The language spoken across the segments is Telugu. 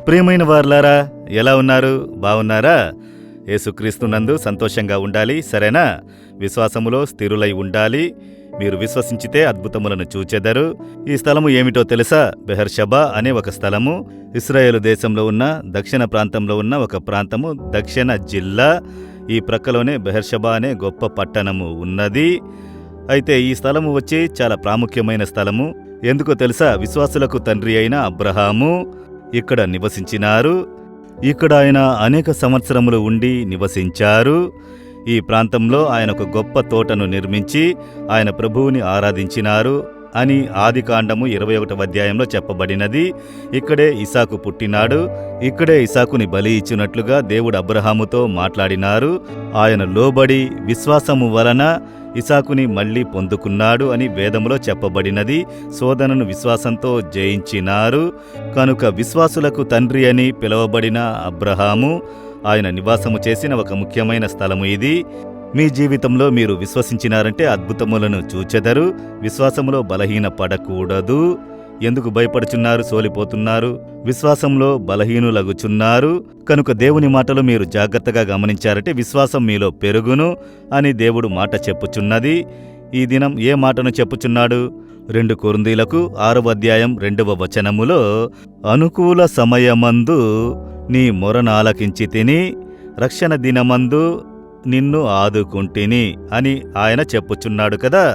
ప్రియమైన వారలారా, ఎలా ఉన్నారు? బాగున్నారా? యేసుక్రీస్తునందు సంతోషంగా ఉండాలి, సరేనా? విశ్వాసములో స్థిరులై ఉండాలి. మీరు విశ్వసించితే అద్భుతములను చూచెదరు. ఈ స్థలము ఏమిటో తెలుసా? బెహర్షబా అనే ఒక స్థలము. ఇశ్రాయేలు దేశంలో ఉన్న దక్షిణ ప్రాంతంలో ఉన్న ఒక ప్రాంతము, దక్షిణ జిల్లా. ఈ ప్రక్కలోనే బెహర్షబా అనే గొప్ప పట్టణము ఉన్నది. అయితే ఈ స్థలము వచ్చి చాలా ప్రాముఖ్యమైన స్థలము. ఎందుకో తెలుసా? విశ్వాసులకు తండ్రి అయిన అబ్రహాము ఇక్కడ నివసించినారు. ఇక్కడ ఆయన అనేక సంవత్సరములు ఉండి నివసించారు. ఈ ప్రాంతంలో ఆయన ఒక గొప్ప తోటను నిర్మించి ఆయన ప్రభువుని ఆరాధించినారు అని ఆదికాండము 21వ అధ్యాయంలో చెప్పబడినది. ఇక్కడే ఇసాకు పుట్టినాడు. ఇక్కడే ఇసాకుని బలి ఇచ్చినట్లుగా దేవుడు అబ్రహాముతో మాట్లాడినారు. ఆయన లోబడి విశ్వాసము వలన ఇసాకుని మళ్లీ పొందుకున్నాడు అని వేదములో చెప్పబడినది. శోధనను విశ్వాసంతో జయించినారు. కనుక విశ్వాసులకు తండ్రి అని పిలువబడిన అబ్రహాము ఆయన నివాసము చేసిన ఒక ముఖ్యమైన స్థలము ఇది. మీ జీవితంలో మీరు విశ్వసించినారంటే అద్భుతములను చూచెదరు. విశ్వాసములో బలహీన పడకూడదు. ఎందుకు భయపడుచున్నారు? సోలిపోతున్నారు. విశ్వాసంలో బలహీనులగుచున్నారు. కనుక దేవుని మాటలు మీరు జాగ్రత్తగా గమనించారంటే విశ్వాసం మీలో పెరుగును అని దేవుడు మాట చెప్పుచున్నది. ఈ దినం ఏ మాటను చెప్పుచున్నాడు? 2 కొరింథీయులకు 6వ అధ్యాయం 2వ వచనములో, అనుకూల సమయమందు నీ మొరనాలకించితిని, రక్షణ దినమందు నిన్ను ఆదుకుంటిని అని ఆయన చెప్పుచున్నాడు కదా.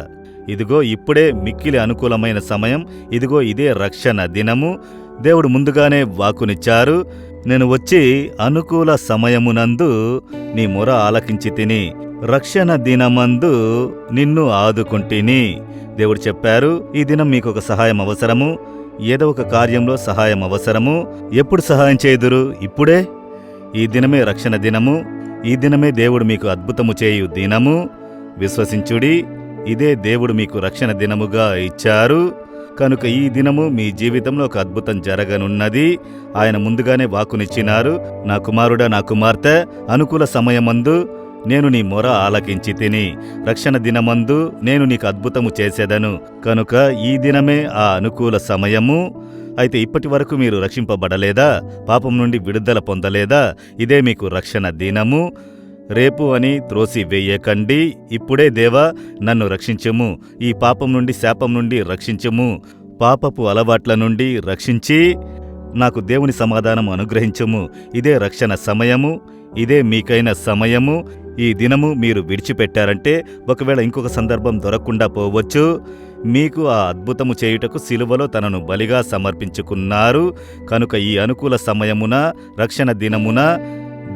ఇదిగో ఇప్పుడే మిక్కిలి అనుకూలమైన సమయం. ఇదిగో ఇదే రక్షణ దినము. దేవుడు ముందుగానే వాక్కునిచ్చారు. నేను వచ్చి అనుకూల సమయమునందు నీ మొర ఆలకించితిని, రక్షణ దినమందు నిన్ను ఆదుకుంటిని. దేవుడు చెప్పారు, ఈ దినం మీకు ఒక సహాయం అవసరము. ఏదో ఒక కార్యంలో సహాయం అవసరము. ఎప్పుడు సహాయం చేయుదురు? ఇప్పుడే. ఈ దినమే రక్షణ దినము. ఈ దినమే దేవుడు మీకు అద్భుతము చేయు దినము. విశ్వసించుడి. ఇదే దేవుడు మీకు రక్షణ దినముగా ఇచ్చారు. కనుక ఈ దినము మీ జీవితంలో ఒక అద్భుతం జరగనున్నది. ఆయన ముందుగానే వాక్కునిచ్చినారు. నా కుమారుడా, నా కుమార్తె, అనుకూల సమయమందు నేను నీ మొర ఆలకించితిని, రక్షణ దినమందు నేను నీకు అద్భుతము చేసేదను. కనుక ఈ దినమే ఆ అనుకూల సమయము. అయితే ఇప్పటి వరకు మీరు రక్షింపబడలేదా? పాపం నుండి విడుదల పొందలేదా? ఇదే మీకు రక్షణ దినము. రేపు అని త్రోసి వేయకండి. ఇప్పుడే దేవా నన్ను రక్షించుము, ఈ పాపం నుండి శాపం నుండి రక్షించుము, పాపపు అలవాట్ల నుండి రక్షించి నాకు దేవుని సమాధానం అనుగ్రహించుము. ఇదే రక్షణ సమయము. ఇదే మీకైన సమయము. ఈ దినము మీరు విడిచిపెట్టారంటే ఒకవేళ ఇంకొక సందర్భం దొరకకుండా పోవచ్చు. మీకు ఆ అద్భుతము చేయుటకు సిలువలో తనను బలిగా సమర్పించుకున్నారు. కనుక ఈ అనుకూల సమయమున, రక్షణ దినమున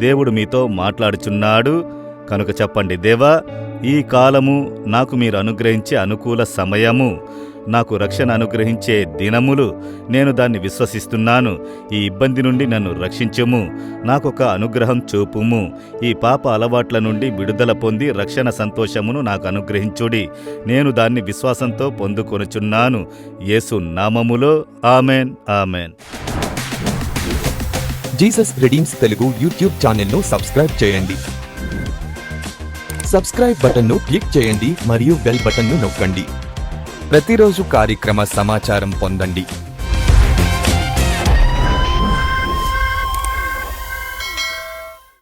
దేవుడు మీతో మాట్లాడుచున్నాడు. కనుక చెప్పండి, దేవా ఈ కాలము నాకు మీరు అనుగ్రహించే అనుకూల సమయము, నాకు రక్షణ అనుగ్రహించే దినములు. నేను దాన్ని విశ్వసిస్తున్నాను. ఈ ఇబ్బంది నుండి నన్ను రక్షించుము, నాకొక అనుగ్రహం చూపుము. ఈ పాప అలవాట్ల నుండి విడుదల పొంది రక్షణ సంతోషమును నాకు అనుగ్రహించుడి. నేను దాన్ని విశ్వాసంతో పొందుకొనుచున్నాను. యేసు నామములో amen, amen. Jesus redeems Telugu YouTube ఛానల్ను సబ్స్క్రైబ్ చేయండి. సబ్స్క్రైబ్ బటన్ను క్లిక్ చేయండి మరియు బెల్ బటన్ను నొక్కండి. ప్రతిరోజు కార్యక్రమ సమాచారం పొందండి.